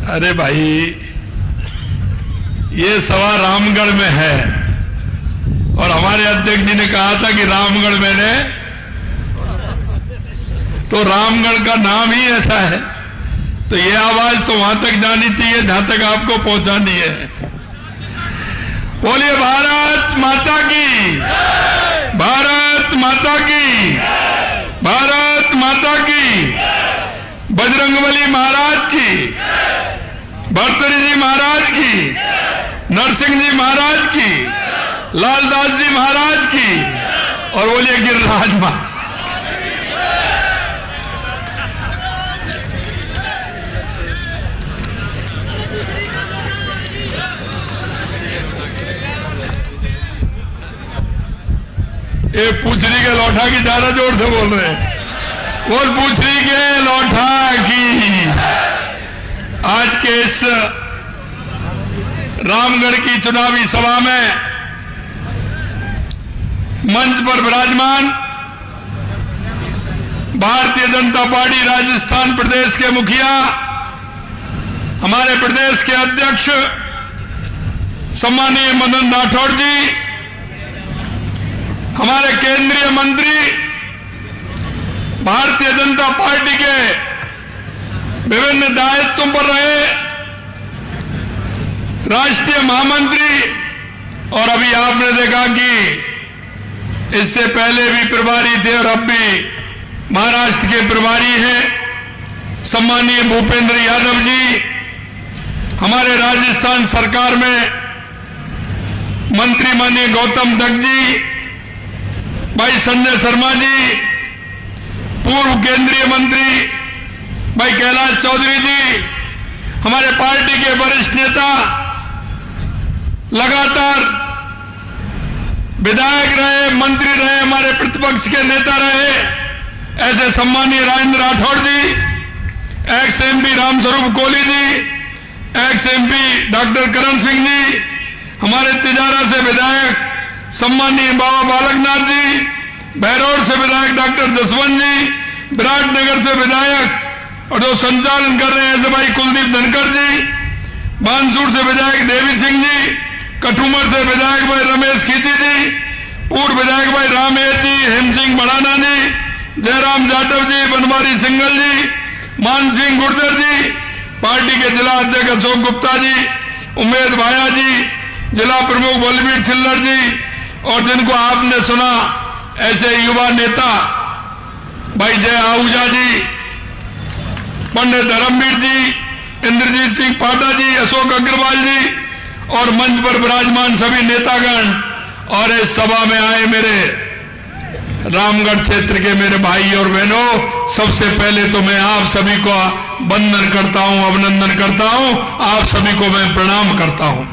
अरे भाई, ये सभा रामगढ़ में है और हमारे अध्यक्ष जी ने कहा था कि रामगढ़ में तो रामगढ़ का नाम ही ऐसा है, तो ये आवाज तो वहां तक जानी चाहिए जहां तक आपको पहुंचानी है। बोलिए भारत माता की, भारत माता की, भारत माता की, बजरंगबली महाराज की, भर्तृहरि जी महाराज की, नरसिंह जी महाराज की, लालदास जी महाराज की, और बोलिए गिरिराज महाराज। ये पूछरी के लौठा की ज्यादा जोर से बोल रहे हैं। बोल पूछरी के लौठा की। आज के इस रामगढ़ की चुनावी सभा में मंच पर विराजमान भारतीय जनता पार्टी राजस्थान प्रदेश के मुखिया, हमारे प्रदेश के अध्यक्ष सम्मानीय मदन राठौड़ जी, हमारे केंद्रीय मंत्री, भारतीय जनता पार्टी के विभिन्न दायित्वों पर रहे राष्ट्रीय महामंत्री, और अभी आपने देखा कि इससे पहले भी प्रभारी थे और अब भी महाराष्ट्र के प्रभारी हैं सम्मानीय भूपेंद्र यादव जी, हमारे राजस्थान सरकार में मंत्री माननीय गौतम दत्त जी, भाई संजय शर्मा जी, पूर्व केंद्रीय मंत्री भाई कैलाश चौधरी जी, हमारे पार्टी के वरिष्ठ नेता, लगातार विधायक रहे, मंत्री रहे, हमारे प्रतिपक्ष के नेता रहे, ऐसे सम्मानीय राजेंद्र राठौड़ जी, x MP Ramswaroop Kohli ji, x MP doctor Karan Singh ji, हमारे तिजारा से विधायक सम्मानीय बाबा बालकनाथ जी, बहरौर से विधायक डॉक्टर जसवंत जी, विराटनगर से विधायक और जो संचालन कर रहे हैं ऐसे भाई कुलदीप धनखड़ जी, बानसूर से विधायक देवी सिंह जी, कठूमर से विधायक भाई रमेश खींची जी, पूर्व विधायक भाई रामेश जी, हेम सिंह बढ़ाना जी, जयराम जाटव जी, बनवारी सिंगल जी, मान सिंह गुर्जर जी, पार्टी के जिला अध्यक्ष अशोक गुप्ता जी, उमेद भाया जी, जिला प्रमुख बलबीर छिल्लर जी, और जिनको आपने सुना ऐसे युवा नेता भाई जय आहूजा जी, पंडित धर्मवीर जी, इंद्रजीत सिंह पाटा जी, अशोक अग्रवाल जी, और मंच पर विराजमान सभी नेतागण, और इस सभा में आए मेरे रामगढ़ क्षेत्र के मेरे भाई और बहनों, सबसे पहले तो मैं आप सभी को वंदन करता हूं, अभिनंदन करता हूं, आप सभी को मैं प्रणाम करता हूं।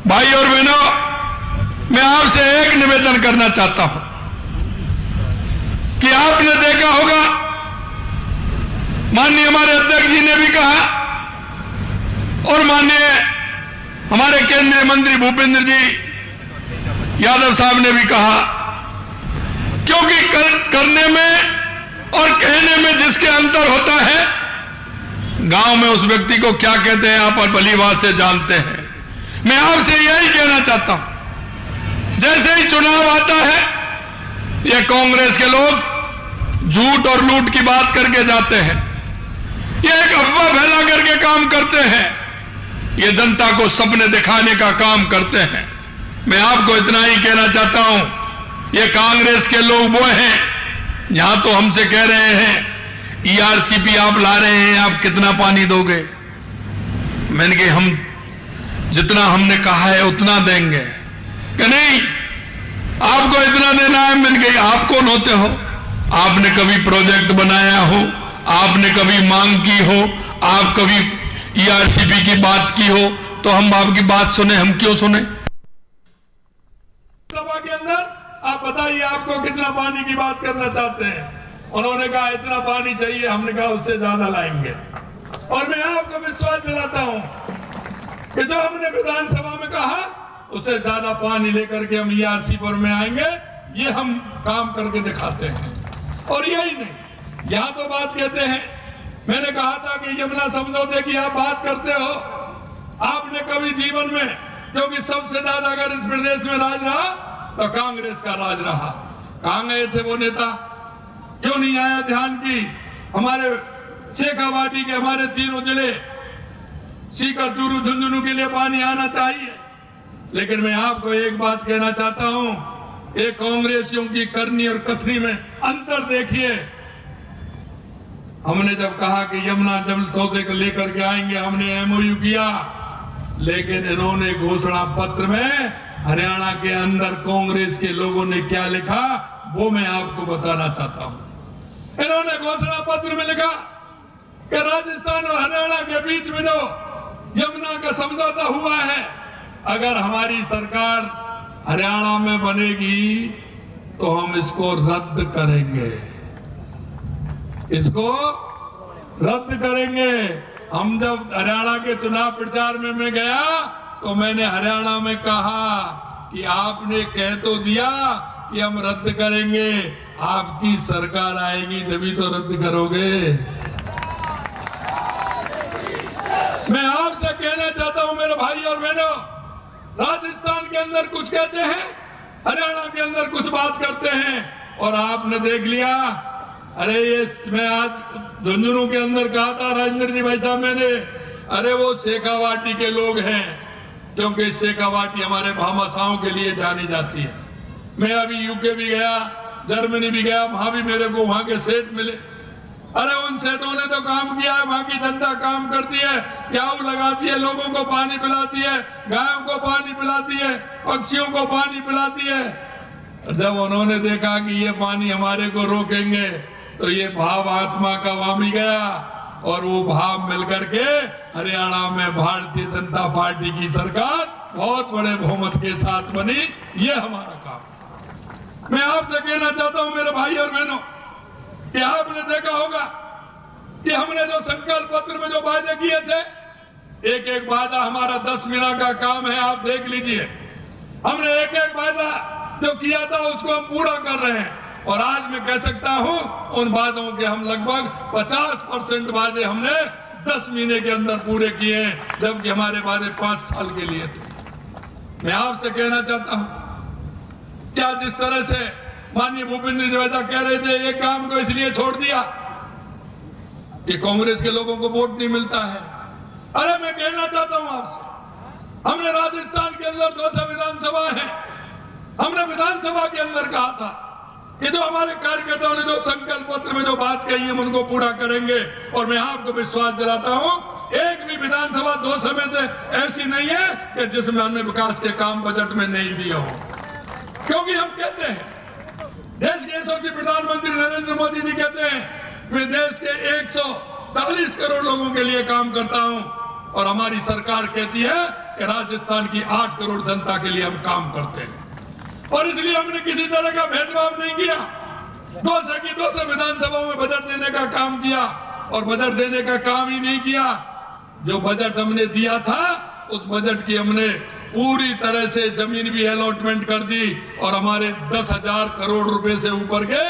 भाई और बहनों, मैं आपसे एक निवेदन करना चाहता हूं कि आपने देखा होगा, माननीय हमारे अध्यक्ष जी ने भी कहा और माननीय हमारे केंद्रीय मंत्री भूपेंद्र जी यादव साहब ने भी कहा, क्योंकि करने में और कहने में जिसके अंतर होता है, गांव में उस व्यक्ति को क्या कहते हैं आप भली बात से जानते हैं। मैं आपसे यही कहना चाहता हूं, जैसे ही चुनाव आता है, ये कांग्रेस के लोग झूठ और लूट की बात करके जाते हैं, ये एक अफवाह फैला करके काम करते हैं, ये जनता को सपने दिखाने का काम करते हैं। मैं आपको इतना ही कहना चाहता हूं, ये कांग्रेस के लोग वो हैं, यहां तो हमसे कह रहे हैं ईआरसीपी आप ला रहे हैं, आप कितना पानी दोगे? मैंने कहा हम जितना हमने कहा है उतना देंगे। कि नहीं, आपको इतना देना है। मैंने कहा आप कौन होते हो? आपने कभी प्रोजेक्ट बनाया हो, आपने कभी मांग की हो, आप कभी ईआरसीपी की बात की हो, तो हम आपकी बात सुने, हम क्यों सुने? सभा के अंदर आप बताइए आपको कितना पानी की बात करना चाहते हैं? उन्होंने कहा इतना पानी चाहिए, हमने कहा उससे ज्यादा लाएंगे। और मैं आपको विश्वास दिलाता हूं कि जो हमने विधानसभा में कहा उससे ज्यादा पानी लेकर के हम ईआरसीपी में आएंगे, ये हम काम करके दिखाते हैं। और यही नहीं, यहां तो बात कहते हैं, मैंने कहा था कि यमुना समझौते की आप बात करते हो, आपने कभी जीवन में, क्योंकि सबसे ज्यादा अगर इस प्रदेश में राज रहा तो कांग्रेस का राज रहा, कहां गए थे वो नेता? क्यों नहीं आया ध्यान की हमारे शेखावाटी के हमारे तीनों जिले सीकर, चूरू, झुंझुनू के लिए पानी आना चाहिए। लेकिन मैं आपको एक बात कहना चाहता हूं, एक कांग्रेसियों की करनी और कथनी में अंतर देखिए। हमने जब कहा कि यमुना जल सौदे को लेकर के आएंगे, हमने एमओयू किया, लेकिन इन्होंने घोषणा पत्र में हरियाणा के अंदर कांग्रेस के लोगों ने क्या लिखा वो मैं आपको बताना चाहता हूं। इन्होंने घोषणा पत्र में लिखा कि राजस्थान और हरियाणा के बीच में जो यमुना का समझौता हुआ है, अगर हमारी सरकार हरियाणा में बनेगी तो हम इसको रद्द करेंगे, इसको रद्द करेंगे। हम जब हरियाणा के चुनाव प्रचार में मैं गया तो मैंने हरियाणा में कहा कि आपने कह तो दिया कि हम रद्द करेंगे, आपकी सरकार आएगी तभी तो रद्द करोगे। मैं आपसे कहना चाहता हूं मेरे भाई और बहनों, राजस्थान के अंदर कुछ कहते हैं, हरियाणा के अंदर कुछ बात करते हैं, और आपने देख लिया। अरे ये मैं आज झुंझुनू के अंदर कहा था राजेंद्र जी भाई साहब, मैंने, अरे वो शेखावाटी के लोग हैं, क्योंकि शेखावाटी हमारे भामाशाहों के लिए जानी जाती है। मैं अभी यूके भी गया, जर्मनी भी गया, वहां भी मेरे को वहां के सेठ मिले। अरे उन सेठों ने तो काम किया है, वहां की जनता काम करती है, प्याऊ लगाती है, लोगों को पानी पिलाती है, गायों को पानी पिलाती है, पक्षियों को पानी पिलाती है। जब उन्होंने देखा कि ये पानी हमारे को रोकेंगे तो ये भाव आत्मा का वामी गया, और वो भाव मिलकर के हरियाणा में भारतीय जनता पार्टी की सरकार बहुत बड़े बहुमत के साथ बनी। ये हमारा काम। मैं आपसे कहना चाहता हूं मेरे भाई और बहनों कि आपने देखा होगा कि हमने जो संकल्प पत्र में जो वायदे किए थे, एक एक वायदा हमारा 10 महीना का काम है, आप देख लीजिए। हमने एक एक वायदा जो किया था उसको हम पूरा कर रहे हैं, और आज मैं कह सकता हूं उन वादों के हम लगभग 50% वादे हमने 10 महीने के अंदर पूरे किए हैं, जबकि हमारे वादे 5 साल के लिए थे। मैं आपसे कहना चाहता हूं, क्या जिस तरह से माननीय भूपेंद्र जवेदा कह रहे थे एक काम को इसलिए छोड़ दिया कि कांग्रेस के लोगों को वोट नहीं मिलता है। अरे मैं कहना चाहता हूं आपसे, हमने राजस्थान के अंदर 200 विधानसभा है, हमने विधानसभा के अंदर कहा था कि जो हमारे कार्यकर्ताओं ने जो संकल्प पत्र में जो बात कही हम उनको पूरा करेंगे। और मैं आपको विश्वास दिलाता हूं, एक भी विधानसभा 200 में से ऐसी नहीं है कि जिसमें हमने विकास के काम बजट में नहीं दिए हो। क्योंकि हम कहते हैं, देश के यशस्वी प्रधानमंत्री नरेंद्र मोदी जी कहते हैं मैं देश के 140 करोड़ लोगों के लिए काम करता हूं, और हमारी सरकार कहती है कि राजस्थान की 8 करोड़ जनता के लिए हम काम करते हैं। और इसलिए हमने किसी तरह का भेदभाव नहीं किया, 200 की 200 विधानसभाओं में बजट देने का काम किया, और बजट देने का काम ही नहीं किया, जो बजट हमने दिया था उस बजट की हमने पूरी तरह से जमीन भी अलॉटमेंट कर दी, और हमारे 10,000 करोड़ रुपए से ऊपर के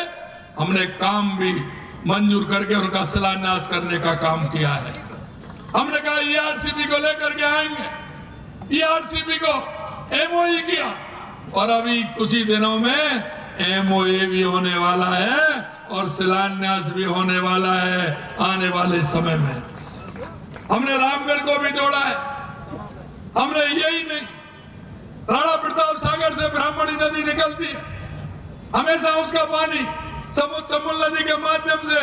हमने काम भी मंजूर करके उनका शिलान्यास करने का काम किया है। हमने कहा ईआरसीपी को लेकर के आएंगे, ईआरसीपी को एमओयू किया, और अभी कुछ ही दिनों में एमओए भी होने वाला है और शिलान्यास भी होने वाला है आने वाले समय में। हमने रामगढ़ को भी जोड़ा है। हमने यही नहीं, राणा प्रताप सागर से ब्राह्मणी नदी निकलती है, हमेशा उसका पानी चंबल नदी के माध्यम से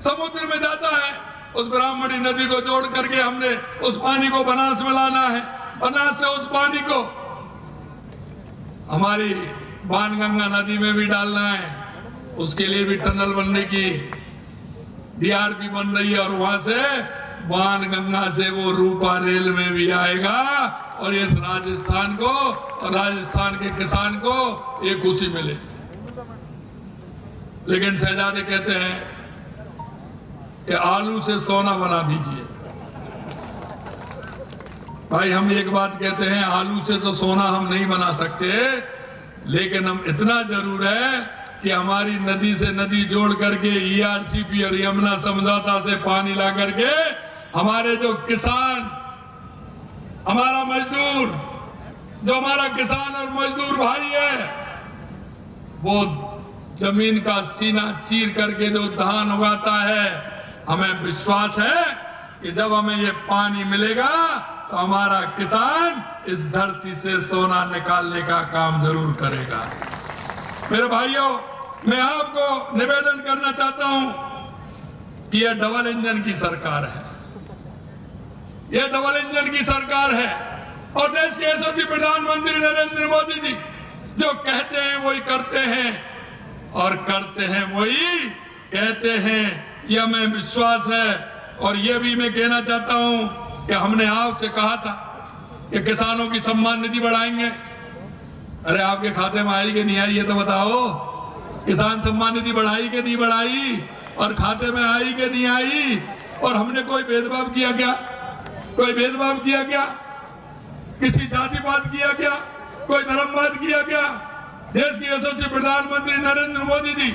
समुद्र में जाता है। उस ब्राह्मणी नदी को जोड़ करके हमने उस पानी को बनास में लाना है, बनास से उस पानी को हमारी बाणगंगा नदी में भी डालना है। उसके लिए भी टनल बनने की डीआरपी बन रही है, और वहां से बाणगंगा से वो रूपा रेल में भी आएगा, और ये राजस्थान को और राजस्थान के किसान को ये खुशी मिलेगी। लेकिन शहजादे कहते हैं कि आलू से सोना बना दीजिए। भाई हम एक बात कहते हैं, आलू से तो सोना हम नहीं बना सकते, लेकिन हम इतना जरूर है कि हमारी नदी से नदी जोड़ करके ERCP और यमुना समझौता से पानी ला करके हमारे जो किसान, हमारा मजदूर, जो हमारा किसान और मजदूर भाई है, वो जमीन का सीना चीर करके जो धान उगाता है, हमें विश्वास है कि जब हमें ये पानी मिलेगा तो हमारा किसान इस धरती से सोना निकालने का काम जरूर करेगा। मेरे भाइयों, मैं आपको निवेदन करना चाहता हूं कि यह डबल इंजन की सरकार है, यह डबल इंजन की सरकार है और देश के यशस्वी प्रधानमंत्री नरेंद्र मोदी जी जो कहते हैं वही करते हैं और करते हैं वही कहते हैं, यह हमें विश्वास है। और यह भी मैं कहना चाहता हूं कि हमने आपसे कहा था कि किसानों की सम्मान निधि बढ़ाएंगे। अरे आपके खाते में आई कि नहीं आई ये तो बताओ। किसान सम्मान निधि बढ़ाई कि नहीं बढ़ाई और खाते में आई कि नहीं आई? और हमने कोई भेदभाव किया क्या? कोई भेदभाव किया क्या? किसी जातिवाद किया क्या? कोई धर्मवाद किया क्या? देश के यशस्वी प्रधानमंत्री नरेंद्र मोदी जी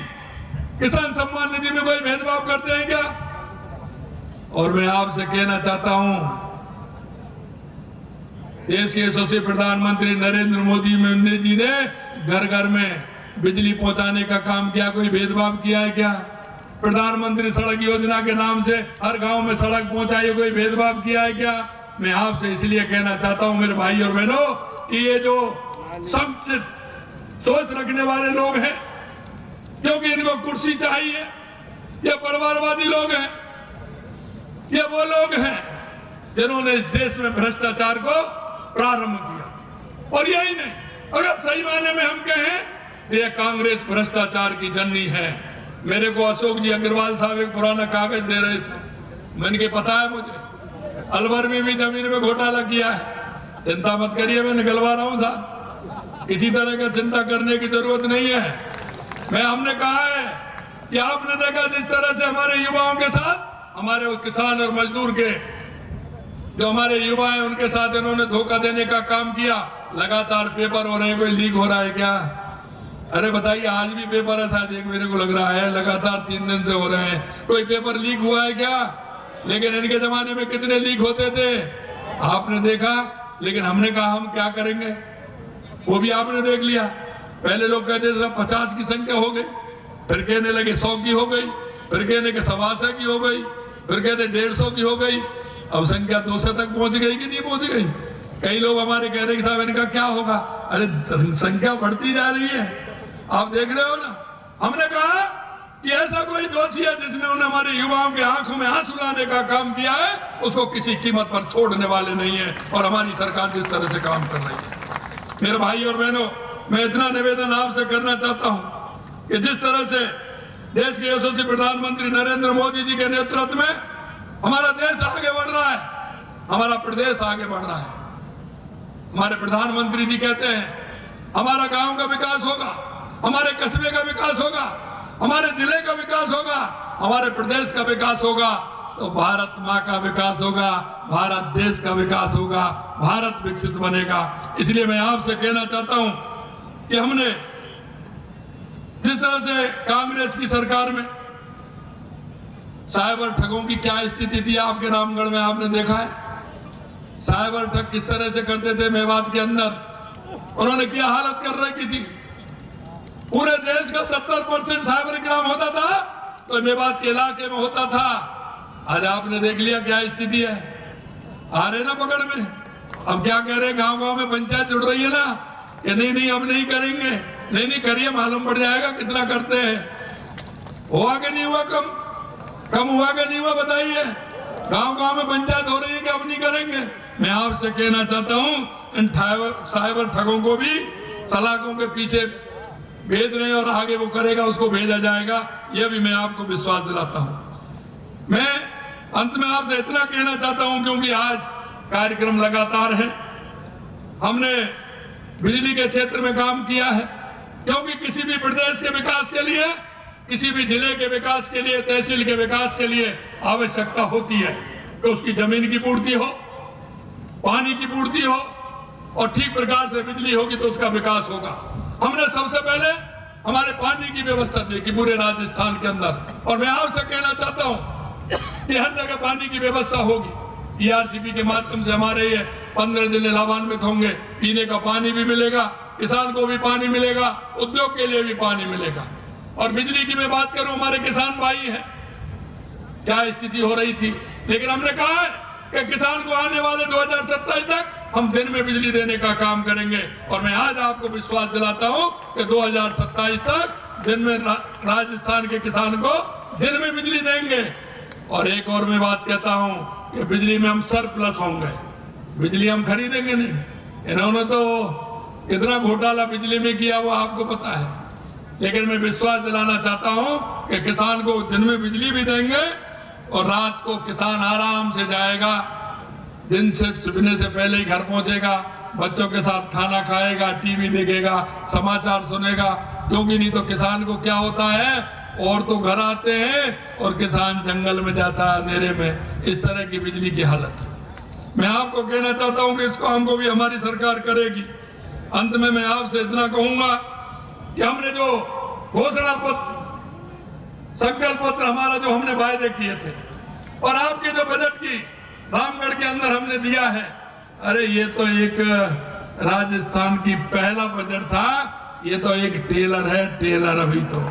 किसान सम्मान निधि में कोई भेदभाव करते हैं क्या? और मैं आपसे कहना चाहता हूं, देश के यशस्वी प्रधानमंत्री नरेंद्र मोदी जी ने घर घर में बिजली पहुंचाने का काम किया, कोई भेदभाव किया है क्या? प्रधानमंत्री सड़क योजना के नाम से हर गांव में सड़क पहुंचाई, कोई भेदभाव किया है क्या? मैं आपसे इसलिए कहना चाहता हूं मेरे भाई और बहनों कि ये जो संकुचित सोच रखने वाले लोग हैं, क्योंकि इनको कुर्सी चाहिए, ये परिवारवादी लोग हैं, ये वो लोग हैं जिन्होंने इस देश में भ्रष्टाचार को प्रारंभ किया। और यही नहीं, अगर सही मायने में हम कहें तो ये कांग्रेस भ्रष्टाचार की जननी है। मेरे को अशोक जी अग्रवाल साहब एक पुराना कागज दे रहे थे, मैंने कहा पता है मुझे, अलवर में भी जमीन में घोटाला किया है। चिंता मत करिए, मैं निकलवा रहा हूं साहब, किसी तरह का चिंता करने की जरूरत नहीं है। हमने कहा है कि आपने देखा जिस तरह से हमारे युवाओं के साथ, हमारे किसान और मजदूर के जो हमारे युवा हैं उनके साथ इन्होंने धोखा देने का काम किया। लगातार पेपर हो रहे हैं, कोई लीक हो रहा है क्या? अरे बताइए, आज भी पेपर है शायद, एक मेरे को लग रहा है लगातार 3 दिन से हो रहे हैं, कोई पेपर लीक हुआ है क्या? लेकिन इनके जमाने में कितने लीक होते थे आपने देखा। लेकिन हमने कहा हम क्या करेंगे, वो भी आपने देख लिया। पहले लोग कहते थे 50 की संख्या हो गई, फिर कहने लगे 100 की हो गई, फिर कहने के 125 की हो गई, फिर कहते 150 की हो गई। अब संख्या 200 तक पहुंच गई कि नहीं पहुंच गई? कई लोग हमारे कह रहे कि साहब इनका क्या होगा? अरे संख्या बढ़ती जा रही है, आप देख रहे हो ना। हमने कहा कि ऐसा कोई दोषी है जिसने उन्हें हमारे युवाओं के आंखों में आंसू लाने का काम किया है, उसको किसी कीमत पर छोड़ने वाले नहीं है। और हमारी सरकार जिस तरह से काम कर रही है, मेरे भाई और बहनों, मैं इतना निवेदन आपसे करना चाहता हूं कि जिस तरह से देश के यशस्वी प्रधानमंत्री नरेंद्र मोदी जी के नेतृत्व में हमारा देश आगे बढ़ रहा है, हमारा प्रदेश आगे बढ़ रहा है। हमारे प्रधानमंत्री जी कहते हैं हमारा गांव का विकास होगा, हमारे कस्बे का विकास होगा, हमारे जिले का विकास होगा, हमारे प्रदेश का विकास होगा, तो भारत माँ का विकास होगा, भारत देश का विकास होगा, भारत विकसित बनेगा। इसलिए मैं आपसे कहना चाहता हूं कि हमने जिस तरह से कांग्रेस की सरकार में साइबर ठगों की क्या स्थिति थी, आपके रामगढ़ में आपने देखा है। साइबर ठग किस तरह से करते थे मेवात के अंदर, उन्होंने क्या हालत कर रखी थी। पूरे देश का 70% साइबर क्राइम होता था तो मेवात के इलाके में होता था। आज आपने देख लिया क्या स्थिति है, आ रहे ना पकड़ में। अब क्या कह रहे हैं, गांव गांव में पंचायत जुड़ रही है ना कि नहीं हम नहीं करेंगे, नहीं करिए, मालूम पड़ जाएगा कितना करते हैं। हुआ कि नहीं हुआ, कम हुआ कि नहीं हुआ बताइए। गांव गांव में पंचायत हो रही है कि अब नहीं करेंगे। मैं आपसे कहना चाहता हूं इन साइबर ठगों को भी सलाखों के पीछे भेज रहे हैं और आगे वो करेगा, उसको भेजा जाएगा, यह भी मैं आपको विश्वास दिलाता हूं। मैं अंत में आपसे इतना कहना चाहता हूं, क्योंकि आज कार्यक्रम लगातार है, हमने बिजली के क्षेत्र में काम किया है, क्योंकि किसी भी प्रदेश के विकास के लिए, किसी भी जिले के विकास के लिए, तहसील के विकास के लिए आवश्यकता होती है कि उसकी जमीन की पूर्ति हो, पानी की पूर्ति हो और ठीक प्रकार से बिजली होगी तो उसका विकास होगा। हमने सबसे पहले हमारे पानी की व्यवस्था देखी पूरे राजस्थान के अंदर। और मैं आपसे कहना चाहता हूं कि हर जगह पानी की व्यवस्था होगी। ERCP के माध्यम से हमारे ये 15 जिले लाभान्वित होंगे, पीने का पानी भी मिलेगा, किसान को भी पानी मिलेगा, उद्योग के लिए भी पानी मिलेगा। और बिजली की मैं बात करूं, हमारे किसान भाई हैं, क्या स्थिति हो रही थी, लेकिन हमने कहा है कि किसान को आने वाले 2027 तक हम दिन में बिजली देने का काम करेंगे। और मैं आज आपको विश्वास दिलाता हूं कि 2027 तक दिन में राजस्थान के किसान को दिन में बिजली देंगे। और एक और मैं बात कहता हूं कि बिजली में हम सरप्लस होंगे, बिजली हम खरीदेंगे नहीं। इन्होंने तो कितना घोटाला बिजली में किया वो आपको पता है, लेकिन मैं विश्वास दिलाना चाहता हूं कि किसान को दिन में बिजली भी देंगे और रात को किसान आराम से जाएगा, दिन से छुपने से पहले ही घर पहुंचेगा, बच्चों के साथ खाना खाएगा, टीवी देखेगा, समाचार सुनेगा। क्योंकि नहीं तो किसान को क्या होता है, और तो घर आते हैं और किसान जंगल में जाता है अंधेरे में। इस तरह की बिजली की हालत है। मैं आपको कहना चाहता हूं कि इस काम को भी हमारी सरकार करेगी। अंत में मैं आपसे इतना कहूंगा कि हमने जो घोषणा पत्र, संकल्प पत्र हमारा जो हमने वायदे किए थे, और आपके जो बजट की रामगढ़ के अंदर हमने दिया है, अरे ये तो एक राजस्थान की पहला बजट था, ये तो एक टेलर है, टेलर अभी तो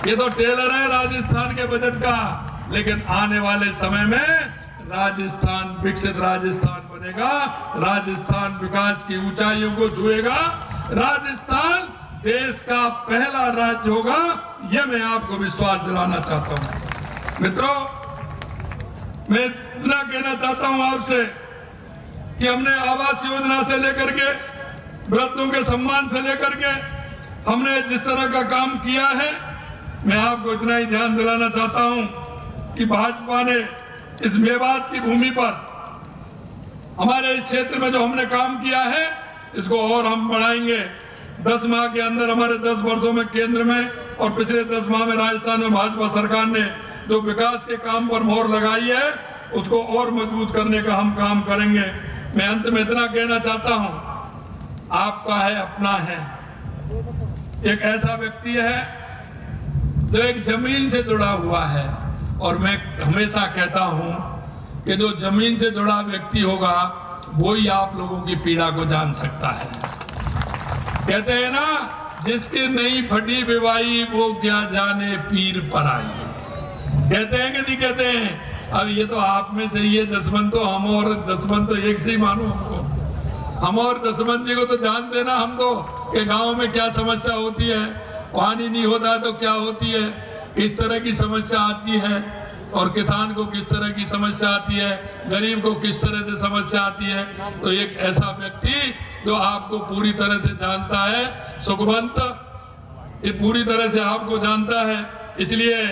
ये तो टेलर है राजस्थान के बजट का। लेकिन आने वाले समय में राजस्थान विकसित राजस्थान बनेगा, राजस्थान विकास की ऊंचाइयों को छुएगा, राजस्थान देश का पहला राज्य होगा, यह मैं आपको विश्वास दिलाना चाहता हूं। मित्रों, मैं इतना कहना चाहता हूं आपसे कि हमने आवास योजना से लेकर के वृद्धों के सम्मान से लेकर के हमने जिस तरह का काम किया है, मैं आपको इतना ही ध्यान दिलाना चाहता हूं कि भाजपा ने इस मेवात की भूमि पर हमारे इस क्षेत्र में जो हमने काम किया है, इसको और हम बढ़ाएंगे। 10 माह के अंदर, हमारे 10 वर्षों में केंद्र में और पिछले 10 माह में राजस्थान में भाजपा सरकार ने जो विकास के काम पर मोहर लगाई है, उसको और मजबूत करने का हम काम करेंगे। मैं अंत में इतना कहना चाहता हूं, आपका है, अपना है, एक ऐसा व्यक्ति है जो एक जमीन से जुड़ा हुआ है। और मैं हमेशा कहता हूं कि जो जमीन से जुड़ा व्यक्ति होगा वो ही आप लोगों की पीड़ा को जान सकता है। कहते हैं ना, जिसकी नहीं फटी विवाही वो क्या जाने पीर पर आई। कहते हैं कि नहीं कहते हैं? अब ये तो आप में से ये जसवंत, तो हम और जसवंत तो एक से ही मानो हमको। हम और जसवंत जी को तो जानते हैं ना हम तो, कि गांव में क्या समस्या होती है, पानी नहीं होता तो क्या होती है, किस तरह की समस्या आती है, और किसान को किस तरह की समस्या आती है, गरीब को किस तरह से समस्या आती है। तो एक ऐसा व्यक्ति जो आपको पूरी तरह से जानता है, सुखवंत, ये पूरी तरह से आपको जानता है। इसलिए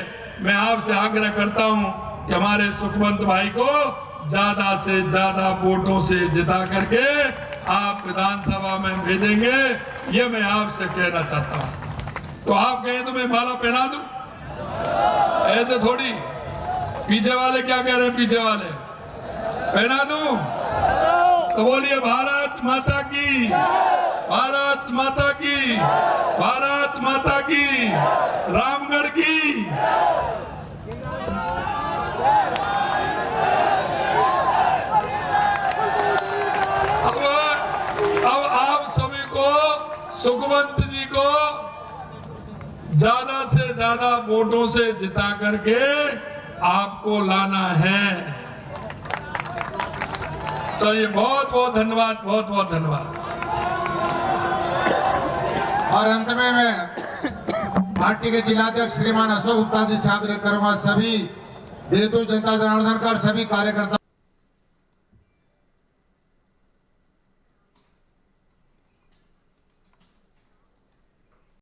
मैं आपसे आग्रह करता हूं कि हमारे सुखवंत भाई को ज्यादा से ज्यादा वोटों से जिता करके आप विधानसभा में भेजेंगे, ये मैं आपसे कहना चाहता हूं। तो आप कहें तो मैं माला पहना दूं? ऐसे थोड़ी। पीछे वाले क्या कह रहे हैं? पीछे वाले पहना दूं? तो बोलिए भारत माता की, भारत माता की, भारत माता की, रामगढ़ की। अब आप सभी को, सुखवंत जी को ज्यादा से ज्यादा वोटों से जिता करके आपको लाना है। तो ये बहुत बहुत धन्यवाद, बहुत बहुत धन्यवाद। और अंत में मैं पार्टी के जिलाध्यक्ष श्रीमान अशोक गुप्ता जी से आग्रह करूंगा, सभी देवतु जनता जनार्दन का सभी कार्यकर्ता